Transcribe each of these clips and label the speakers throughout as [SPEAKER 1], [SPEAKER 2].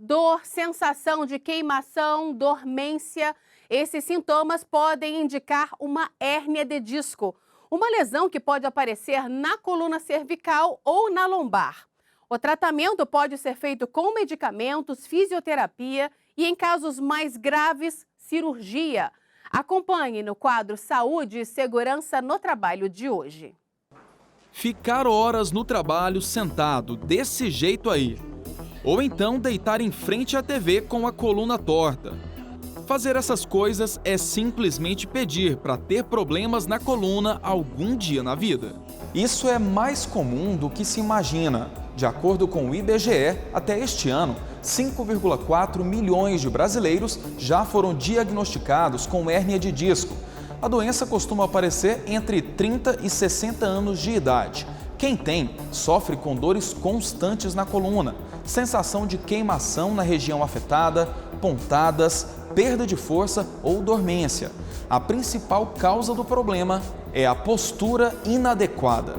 [SPEAKER 1] dor, sensação de queimação, dormência. Esses sintomas podem indicar uma hérnia de disco, uma lesão que pode aparecer na coluna cervical ou na lombar. O tratamento pode ser feito com medicamentos, fisioterapia e, em casos mais graves, cirurgia. Acompanhe no quadro Saúde e Segurança no Trabalho de hoje.
[SPEAKER 2] Ficar horas no trabalho sentado, desse jeito aí. Ou então deitar em frente à TV com a coluna torta. Fazer essas coisas é simplesmente pedir para ter problemas na coluna algum dia na vida.
[SPEAKER 3] Isso é mais comum do que se imagina. De acordo com o IBGE, até este ano, 5,4 milhões de brasileiros já foram diagnosticados com hérnia de disco. A doença costuma aparecer entre 30 e 60 anos de idade. Quem tem, sofre com dores constantes na coluna, sensação de queimação na região afetada, pontadas, perda de força ou dormência. A principal causa do problema é a postura inadequada.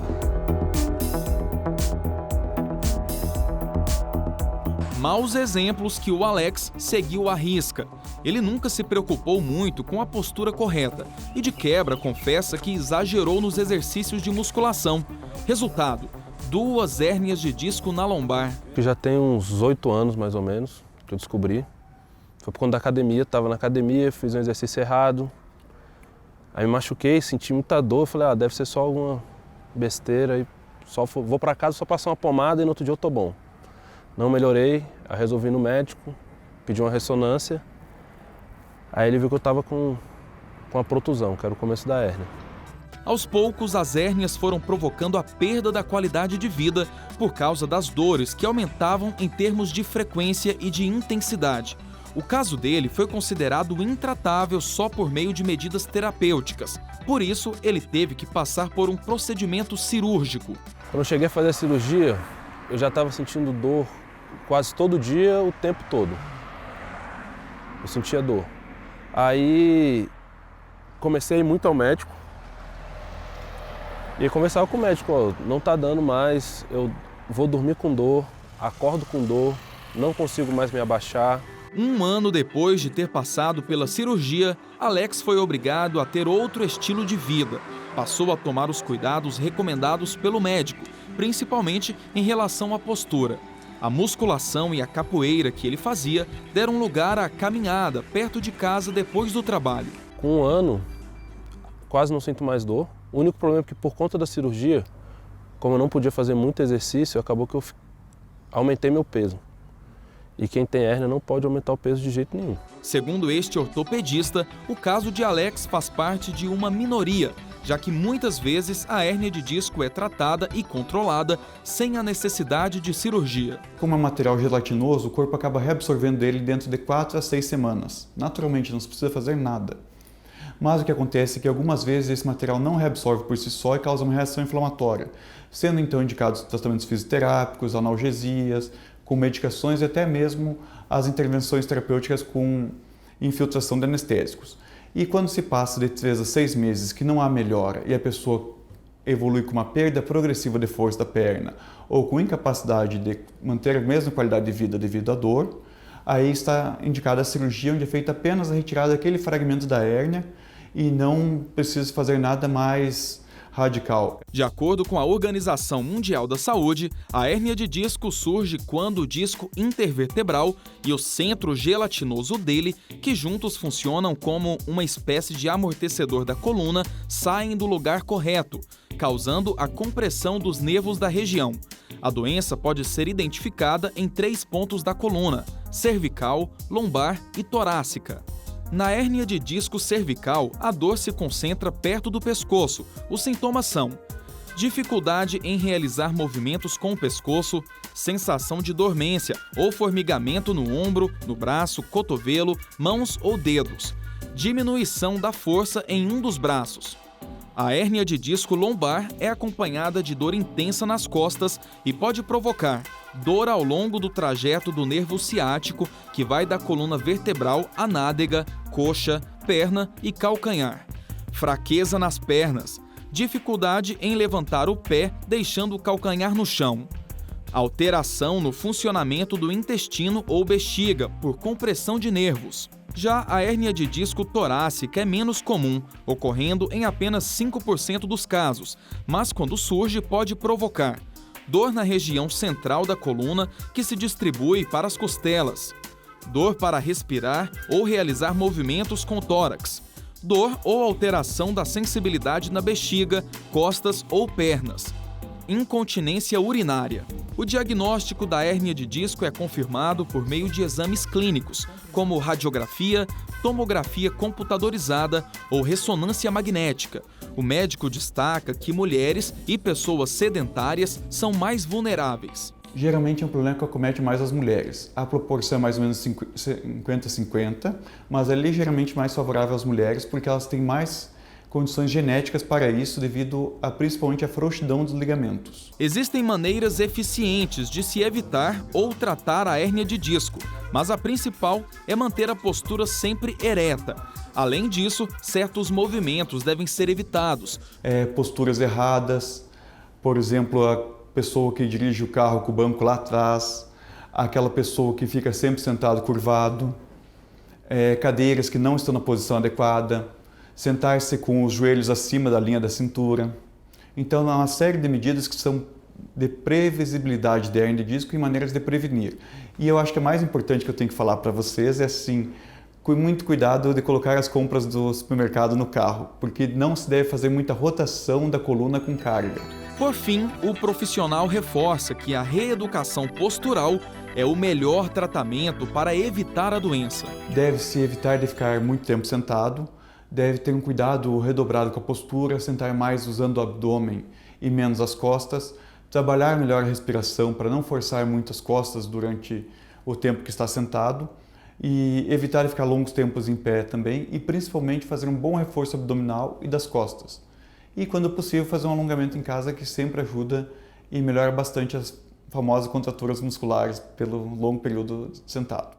[SPEAKER 2] Maus exemplos que o Alex seguiu à risca. Ele nunca se preocupou muito com a postura correta e, de quebra, confessa que exagerou nos exercícios de musculação. Resultado: 2 hérnias de disco na lombar.
[SPEAKER 4] Já tem uns 8 anos, mais ou menos, que eu descobri. Foi por conta da academia, estava na academia, fiz um exercício errado. Aí me machuquei, senti muita dor, falei, deve ser só alguma besteira. E vou para casa, só passar uma pomada e no outro dia eu tô bom. Não melhorei, aí resolvi ir no médico, pedi uma ressonância. Aí ele viu que eu estava com a protusão, que era o começo da hérnia.
[SPEAKER 2] Aos poucos, as hérnias foram provocando a perda da qualidade de vida por causa das dores que aumentavam em termos de frequência e de intensidade. O caso dele foi considerado intratável só por meio de medidas terapêuticas. Por isso, ele teve que passar por um procedimento cirúrgico.
[SPEAKER 4] Quando eu cheguei a fazer a cirurgia, eu já estava sentindo dor quase todo dia, o tempo todo. Eu sentia dor. Aí comecei a ir muito ao médico e conversava com o médico, não tá dando mais, eu vou dormir com dor, acordo com dor, não consigo mais me abaixar.
[SPEAKER 2] 1 ano depois de ter passado pela cirurgia, Alex foi obrigado a ter outro estilo de vida. Passou a tomar os cuidados recomendados pelo médico, principalmente em relação à postura. A musculação e a capoeira que ele fazia deram lugar à caminhada perto de casa depois do trabalho.
[SPEAKER 4] Com 1 ano, quase não sinto mais dor. O único problema é que por conta da cirurgia, como eu não podia fazer muito exercício, acabou que eu aumentei meu peso. E quem tem hérnia não pode aumentar o peso de jeito nenhum.
[SPEAKER 2] Segundo este ortopedista, o caso de Alex faz parte de uma minoria, já que muitas vezes a hérnia de disco é tratada e controlada sem a necessidade de cirurgia.
[SPEAKER 5] Como é um material gelatinoso, o corpo acaba reabsorvendo dele dentro de 4 a 6 semanas. Naturalmente, não se precisa fazer nada. Mas o que acontece é que algumas vezes esse material não reabsorve por si só e causa uma reação inflamatória, sendo então indicados tratamentos fisioterápicos, analgesias, com medicações e até mesmo as intervenções terapêuticas com infiltração de anestésicos. E quando se passa de 3 a 6 meses que não há melhora e a pessoa evolui com uma perda progressiva de força da perna ou com incapacidade de manter a mesma qualidade de vida devido à dor, aí está indicada a cirurgia, onde é feita apenas a retirada daquele fragmento da hérnia e não precisa fazer nada mais radical.
[SPEAKER 2] De acordo com a Organização Mundial da Saúde, a hérnia de disco surge quando o disco intervertebral e o centro gelatinoso dele, que juntos funcionam como uma espécie de amortecedor da coluna, saem do lugar correto, causando a compressão dos nervos da região. A doença pode ser identificada em 3 pontos da coluna: cervical, lombar e torácica. Na hérnia de disco cervical, a dor se concentra perto do pescoço. Os sintomas são dificuldade em realizar movimentos com o pescoço, sensação de dormência ou formigamento no ombro, no braço, cotovelo, mãos ou dedos, diminuição da força em um dos braços. A hérnia de disco lombar é acompanhada de dor intensa nas costas e pode provocar dor ao longo do trajeto do nervo ciático, que vai da coluna vertebral à nádega, coxa, perna e calcanhar. Fraqueza nas pernas, dificuldade em levantar o pé deixando o calcanhar no chão. alteração no funcionamento do intestino ou bexiga por compressão de nervos. Já a hérnia de disco torácica é menos comum, ocorrendo em apenas 5% dos casos, mas quando surge pode provocar dor na região central da coluna que se distribui para as costelas, dor para respirar ou realizar movimentos com o tórax, dor ou alteração da sensibilidade na bexiga, costas ou pernas, incontinência urinária. O diagnóstico da hérnia de disco é confirmado por meio de exames clínicos, como radiografia, tomografia computadorizada ou ressonância magnética. O médico destaca que mulheres e pessoas sedentárias são mais vulneráveis.
[SPEAKER 5] Geralmente é um problema que acomete mais as mulheres. A proporção é mais ou menos 50-50, mas é ligeiramente mais favorável às mulheres porque elas têm mais condições genéticas para isso devido a principalmente a frouxidão dos ligamentos.
[SPEAKER 2] Existem maneiras eficientes de se evitar ou tratar a hérnia de disco, mas a principal é manter a postura sempre ereta. Além disso, certos movimentos devem ser evitados.
[SPEAKER 5] Posturas erradas, por exemplo, a pessoa que dirige o carro com o banco lá atrás, aquela pessoa que fica sempre sentado curvado, cadeiras que não estão na posição adequada, sentar-se com os joelhos acima da linha da cintura. Então, há uma série de medidas que são de previsibilidade da hérnia de disco e maneiras de prevenir. E eu acho que a mais importante que eu tenho que falar para vocês é assim, com muito cuidado de colocar as compras do supermercado no carro, porque não se deve fazer muita rotação da coluna com carga.
[SPEAKER 2] Por fim, o profissional reforça que a reeducação postural é o melhor tratamento para evitar a doença.
[SPEAKER 5] Deve-se evitar de ficar muito tempo sentado, deve ter um cuidado redobrado com a postura, sentar mais usando o abdômen e menos as costas, trabalhar melhor a respiração para não forçar muito as costas durante o tempo que está sentado e evitar de ficar longos tempos em pé também e principalmente fazer um bom reforço abdominal e das costas. E quando possível fazer um alongamento em casa que sempre ajuda e melhora bastante as famosas contraturas musculares pelo longo período sentado.